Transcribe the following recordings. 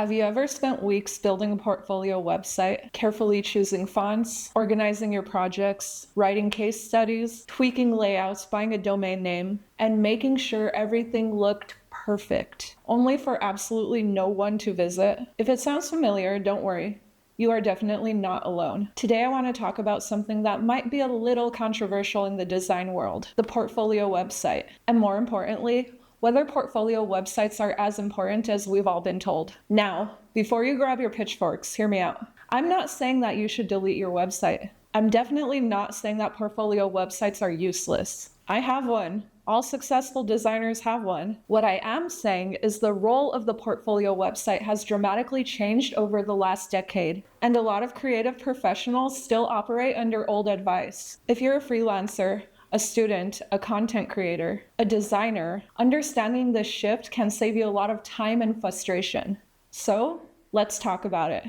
Have you ever spent weeks building a portfolio website, carefully choosing fonts, organizing your projects, writing case studies, tweaking layouts, buying a domain name, and making sure everything looked perfect, only for absolutely no one to visit? If it sounds familiar, don't worry. You are definitely not alone. Today I want to talk about something that might be a little controversial in the design world, the portfolio website, and more importantly, whether portfolio websites are as important as we've all been told. Now, before you grab your pitchforks, hear me out. I'm not saying that you should delete your website. I'm definitely not saying that portfolio websites are useless. I have one. All successful designers have one. What I am saying is the role of the portfolio website has dramatically changed over the last decade, and a lot of creative professionals still operate under old advice. If you're a freelancer, a student, a content creator, a designer, understanding this shift can save you a lot of time and frustration. So, let's talk about it.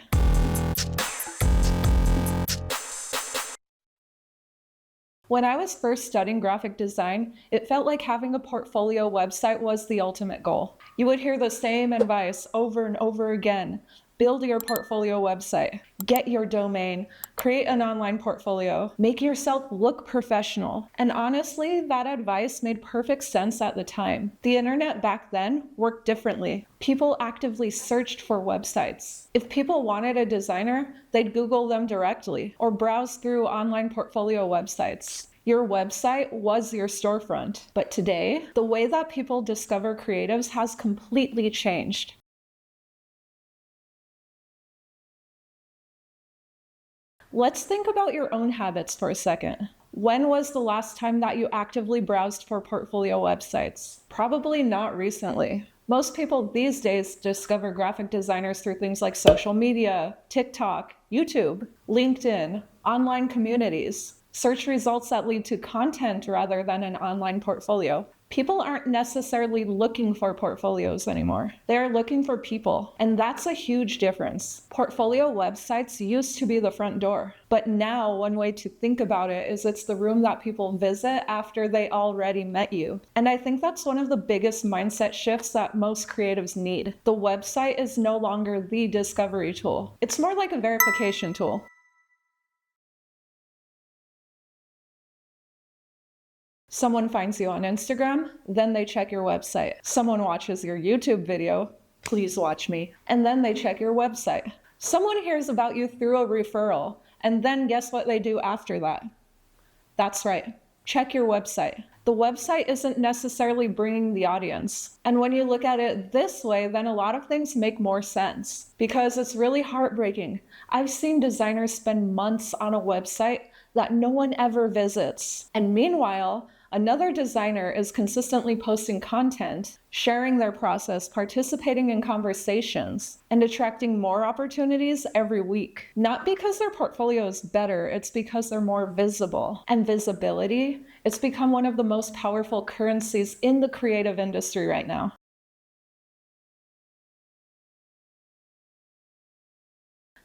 When I was first studying graphic design, it felt like having a portfolio website was the ultimate goal. You would hear the same advice over and over again. Build your portfolio website, get your domain, create an online portfolio, make yourself look professional. And honestly, that advice made perfect sense at the time. The internet back then worked differently. People actively searched for websites. If people wanted a designer, they'd Google them directly or browse through online portfolio websites. Your website was your storefront. But today, the way that people discover creatives has completely changed. Let's think about your own habits for a second. When was the last time that you actively browsed for portfolio websites? Probably not recently. Most people these days discover graphic designers through things like social media, TikTok, YouTube, LinkedIn, online communities, search results that lead to content rather than an online portfolio. People aren't necessarily looking for portfolios anymore. They're looking for people, and that's a huge difference. Portfolio websites used to be the front door, but now one way to think about it is it's the room that people visit after they already met you. And I think that's one of the biggest mindset shifts that most creatives need. The website is no longer the discovery tool. It's more like a verification tool. Someone finds you on Instagram, then they check your website. Someone watches your YouTube video, please watch me, and then they check your website. Someone hears about you through a referral, and then guess what they do after that? That's right, check your website. The website isn't necessarily bringing the audience. And when you look at it this way, then a lot of things make more sense because it's really heartbreaking. I've seen designers spend months on a website that no one ever visits. And meanwhile, another designer is consistently posting content, sharing their process, participating in conversations, and attracting more opportunities every week. Not because their portfolio is better, it's because they're more visible. And visibility, it's become one of the most powerful currencies in the creative industry right now.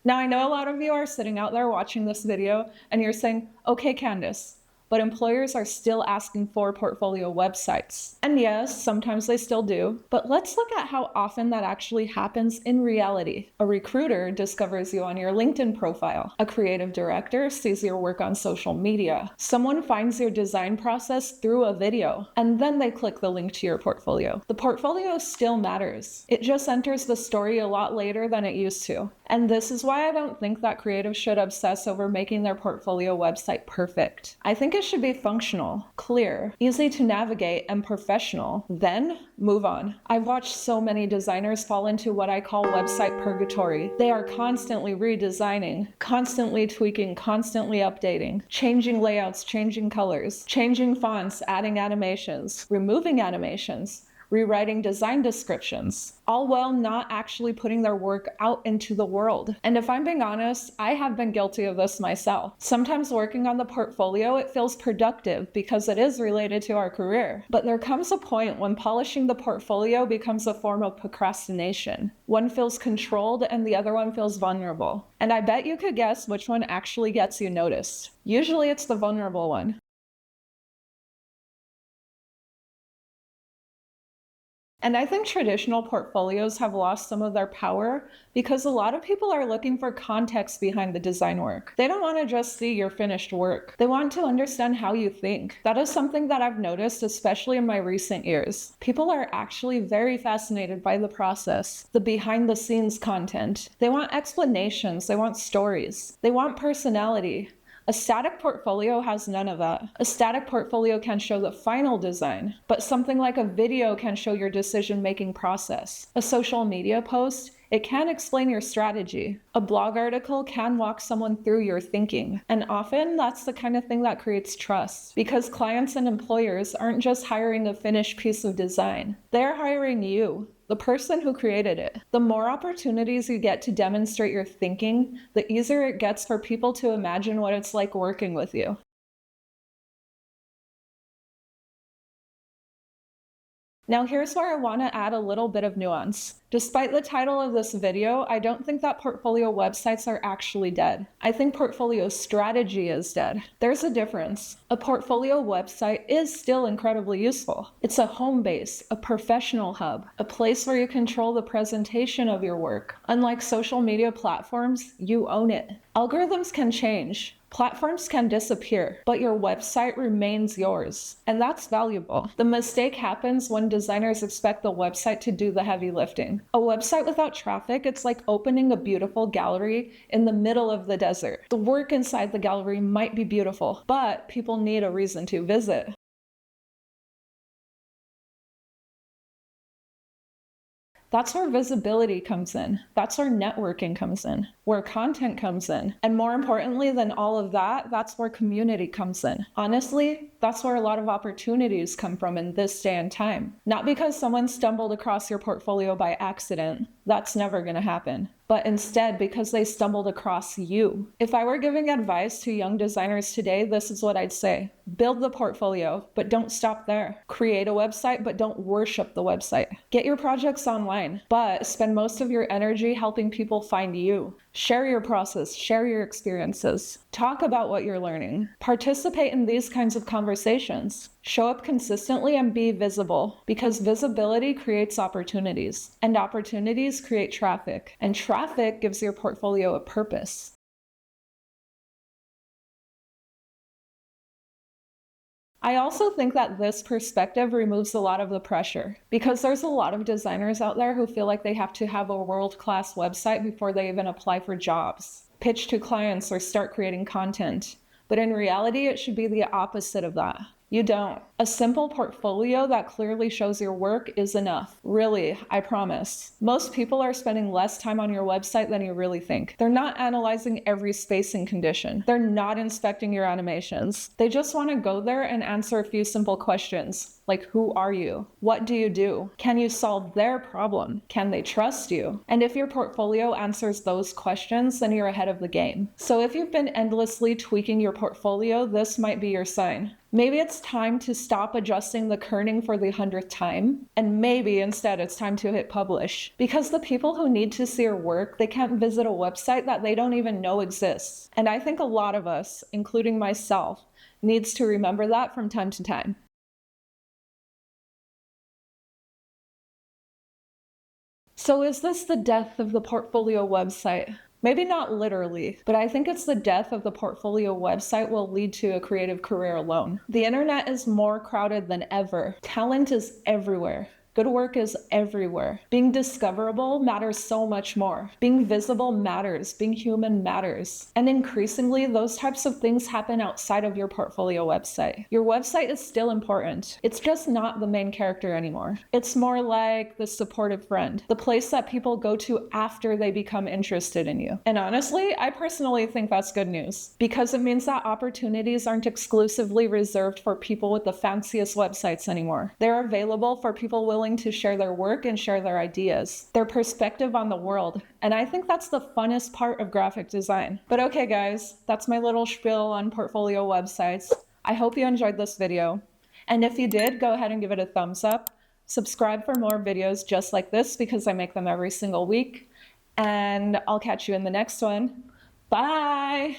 Now, I know a lot of you are sitting out there watching this video and you're saying, okay, Candace, but employers are still asking for portfolio websites. And yes, sometimes they still do, but let's look at how often that actually happens in reality. A recruiter discovers you on your LinkedIn profile. A creative director sees your work on social media. Someone finds your design process through a video, and then they click the link to your portfolio. The portfolio still matters. It just enters the story a lot later than it used to. And this is why I don't think that creatives should obsess over making their portfolio website perfect. I think it should be functional, clear, easy to navigate, and professional. Then move on. I've watched so many designers fall into what I call website purgatory. They are constantly redesigning, constantly tweaking, constantly updating, changing layouts, changing colors, changing fonts, adding animations, removing animations, rewriting design descriptions, all while not actually putting their work out into the world. And if I'm being honest, I have been guilty of this myself. Sometimes working on the portfolio, it feels productive because it is related to our career. But there comes a point when polishing the portfolio becomes a form of procrastination. One feels controlled and the other one feels vulnerable. And I bet you could guess which one actually gets you noticed. Usually it's the vulnerable one. And I think traditional portfolios have lost some of their power because a lot of people are looking for context behind the design work. They don't want to just see your finished work. They want to understand how you think. That is something that I've noticed, especially in my recent years. People are actually very fascinated by the process, the behind the scenes content. They want explanations, they want stories, they want personality. A static portfolio has none of that. A static portfolio can show the final design, but something like a video can show your decision-making process. A social media post, it can explain your strategy. A blog article can walk someone through your thinking. And often that's the kind of thing that creates trust, because clients and employers aren't just hiring a finished piece of design. They're hiring you, the person who created it. The more opportunities you get to demonstrate your thinking, the easier it gets for people to imagine what it's like working with you. Now here's where I want to add a little bit of nuance. Despite the title of this video, I don't think that portfolio websites are actually dead. I think portfolio strategy is dead. There's a difference. A portfolio website is still incredibly useful. It's a home base, a professional hub, a place where you control the presentation of your work. Unlike social media platforms, you own it. Algorithms can change. Platforms can disappear, but your website remains yours, and that's valuable. The mistake happens when designers expect the website to do the heavy lifting. A website without traffic, it's like opening a beautiful gallery in the middle of the desert. The work inside the gallery might be beautiful, but people need a reason to visit. That's where visibility comes in. That's where networking comes in, where content comes in. And more importantly than all of that, that's where community comes in. Honestly, that's where a lot of opportunities come from in this day and time. Not because someone stumbled across your portfolio by accident. That's never going to happen. But instead because they stumbled across you. If I were giving advice to young designers today, this is what I'd say. Build the portfolio, but don't stop there. Create a website, but don't worship the website. Get your projects online, but spend most of your energy helping people find you. Share your process, share your experiences. Talk about what you're learning. Participate in these kinds of conversations. Show up consistently and be visible, because visibility creates opportunities, and opportunities create traffic, and traffic gives your portfolio a purpose. I also think that this perspective removes a lot of the pressure, because there's a lot of designers out there who feel like they have to have a world-class website before they even apply for jobs, pitch to clients, or start creating content. But in reality, it should be the opposite of that. You don't. A simple portfolio that clearly shows your work is enough. Really, I promise. Most people are spending less time on your website than you really think. They're not analyzing every spacing condition. They're not inspecting your animations. They just want to go there and answer a few simple questions, like who are you? What do you do? Can you solve their problem? Can they trust you? And if your portfolio answers those questions, then you're ahead of the game. So if you've been endlessly tweaking your portfolio, this might be your sign. Maybe it's time to stop adjusting the kerning for the 100th time, and maybe instead it's time to hit publish. Because the people who need to see your work, they can't visit a website that they don't even know exists. And I think a lot of us, including myself, needs to remember that from time to time. So is this the death of the portfolio website? Maybe not literally, but I think it's the death of the portfolio website will lead to a creative career alone. The internet is more crowded than ever. Talent is everywhere. Good work is everywhere. Being discoverable matters so much more. Being visible matters. Being human matters. And increasingly, those types of things happen outside of your portfolio website. Your website is still important. It's just not the main character anymore. It's more like the supportive friend, the place that people go to after they become interested in you. And honestly, I personally think that's good news, because it means that opportunities aren't exclusively reserved for people with the fanciest websites anymore. They're available for people willing to share their work and share their ideas, their perspective on the world. And I think that's the funnest part of graphic design. But okay guys, that's my little spiel on portfolio websites. I hope you enjoyed this video. And if you did, go ahead and give it a thumbs up. Subscribe for more videos just like this, because I make them every single week. And I'll catch you in the next one. Bye!